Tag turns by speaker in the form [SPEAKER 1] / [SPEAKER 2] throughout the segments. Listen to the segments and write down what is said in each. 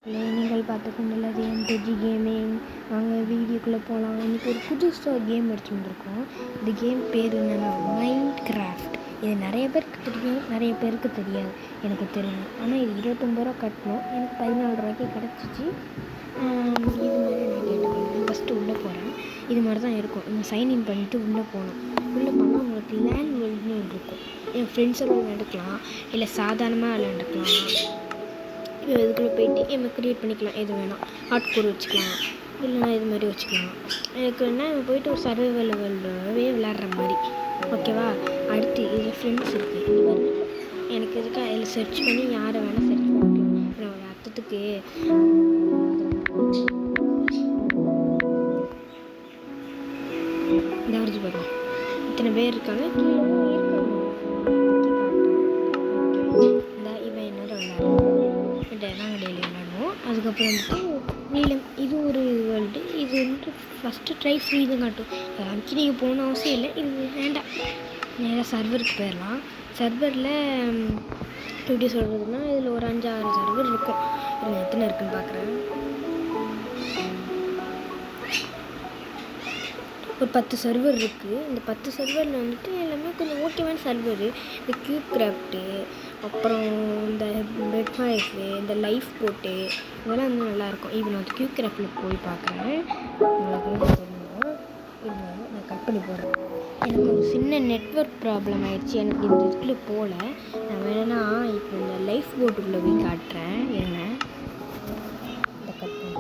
[SPEAKER 1] நீங்கள் பார்த்து கொண்டுள்ளது எம்டிஜி கேமிங். நாங்கள் வீடியோக்குள்ளே போகலாம். இன்றைக்கி ஒரு புதுசாக கேம் எடுத்து வந்திருக்கோம். இந்த கேம் பேர் என்னென்னா மைண்ட் கிராஃப்ட். இது நிறைய பேருக்கு தெரியும், நிறைய பேருக்கு தெரியாது. எனக்கு தெரியும். ஆனால் இது 29 ரூபா கட்டணும். எனக்கு 14 ரூபாய்க்கு கிடச்சிச்சு. இது மாதிரி நான் கேட்டுக்கிறேன். ஃபஸ்ட்டு உள்ளே போகிறேன். இது மாதிரி தான் இருக்கும். நம்ம சைன்இன் பண்ணிவிட்டு உள்ளே போகணும். உள்ளே போனால் உங்களுக்கு லேண்ட் வேர்ல்டுன்னு ஒன்று இருக்கும். என் ஃப்ரெண்ட்ஸோட விளையாண்டுக்கலாம், இல்லை சாதாரணமாக விளையாண்டுக்கலாம். இதுக்குள்ளே போயிட்டு நம்ம க்ரியேட் பண்ணிக்கலாம். எது வேணால் ஹார்ட் கோர் வச்சுக்கலாம், இல்லைனா இது மாதிரி வச்சுக்கலாம். எனக்கு என்ன போயிட்டு ஒரு சர்வைவல் லெவல்வே விளையாடுற மாதிரி. ஓகேவா? அடுத்து இதில் ஃப்ரெண்ட்ஸ் இருக்குது. இது பாருங்க, எனக்கு இதுக்கு அதில் சர்ச் பண்ணி யாரை வேணால் சர்ச் பண்ணிக்கலாம். நான் ஒரு அர்த்தத்துக்கு இந்த வருது பாருங்க, இத்தனை பேர் இருக்காங்க. கீழே இருக்காங்க. இந்த இவன் என்னோட விளையாடுவோம், நாங்கள் டெய்லி விளையாடுவோம். அதுக்கப்புறம் வந்துட்டு நீளம், இது ஒரு வேர்ல்டு. இது வந்துட்டு ஃபஸ்ட்டு ட்ரை ஃப்ரீ தான் காட்டும். அதுக்கு நீங்கள் போகணும் அவசியம் இல்லை. இது வேண்டாம், நேராக சர்வருக்கு போயிடலாம். சர்வரில் எப்படி சொல்கிறதுனா, இதில் ஒரு 5-6 சர்வர் இருக்கும். இதில் எத்தனை இருக்குதுன்னு பார்க்குறேன். ஒரு 10 சர்வர் இருக்குது. இந்த 10 சர்வரில் வந்துட்டு எல்லாமே கொஞ்சம் ஓகேவான சர்வரு. இந்த க்யூப் கிராஃப்ட்டு, அப்புறம் இந்த பெட் வாய்ஸு, இந்த லைஃப் போட்டு, இதெல்லாம் வந்து நல்லாயிருக்கும். இப்போ நான் க்யூப் கிராஃப்டில் போய் பார்க்குறேன். உங்களுக்கு தெரியும், இது நான் கட் பண்ணி போடுறேன். எனக்கு ஒரு சின்ன நெட்வொர்க் ப்ராப்ளம் ஆகிடுச்சு. எனக்கு இந்த இதுக்குள்ளே போகல. நான் வேணுன்னா இப்போ இந்த லைஃப் போட்டுக்குள்ளே போய் காட்டுறேன். என்ன இந்த கட் பண்ணி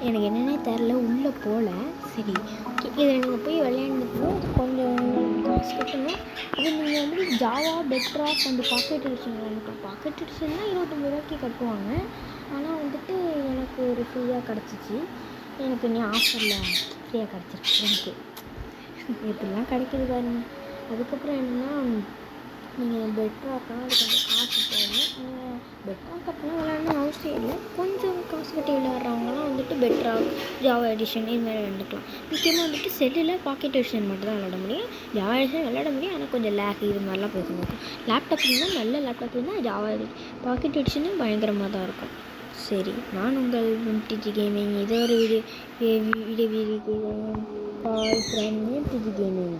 [SPEAKER 1] எனக்கு என்னென்னே தெரில, உள்ளே போகல. சரி, ஓகே. இதில் நீங்கள் போய் விளையாண்டுக்கணும். அது கொஞ்சம் காசு கட்டணும். இது நீங்கள் வந்து Java, Bedrock and pocket edition விளையாண்டுக்கலாம். பாக்கெட் எடிஷன்னா 29 ரூபாய்க்கு கட்டுவாங்க. ஆனால் வந்துட்டு எனக்கு ஒரு ஃப்ரீயாக கிடச்சிச்சு. எனக்கு இனி ஆஃபரில் ஃப்ரீயாக கிடச்சிருக்கு. எனக்கு இதெல்லாம் கிடைக்கிது பாருங்க. அதுக்கப்புறம் என்னென்னா, நீங்கள் பெட்ராக்னா அது கொஞ்சம் காசு போடணும். நீங்கள் பெட்ராக் கட்டணும் விளையாடணும் அவசியம் இல்லை. கொஞ்சம் காசு கட்டி விளையாடுறவங்களாம் வந்துட்டு பெட்ராக், ஜாவா எடிஷன் இது மாதிரி விளையாண்டுக்கலாம். முக்கியமாக வந்துட்டு செல்லில் பாக்கெட் எடிஷன் மட்டும் தான் விளையாட முடியும். ஜாவா எடிஷன் விளையாட முடியும், ஆனால் கொஞ்சம் லேக் இது மாதிரிலாம் பிரச்சனை இருக்கும். லேப்டாப்லாம் நல்ல லேப்டாப் இருந்தால் ஜாவா பாக்கெட் எடிஷனும் பயங்கரமாக தான் இருக்கும். சரி, நான் உங்கள் எம்டிஜி கேமிங். இது ஒரு வீடியோ பாய் ஃப்ரெண்ட் எம்டிஜி கேமிங்.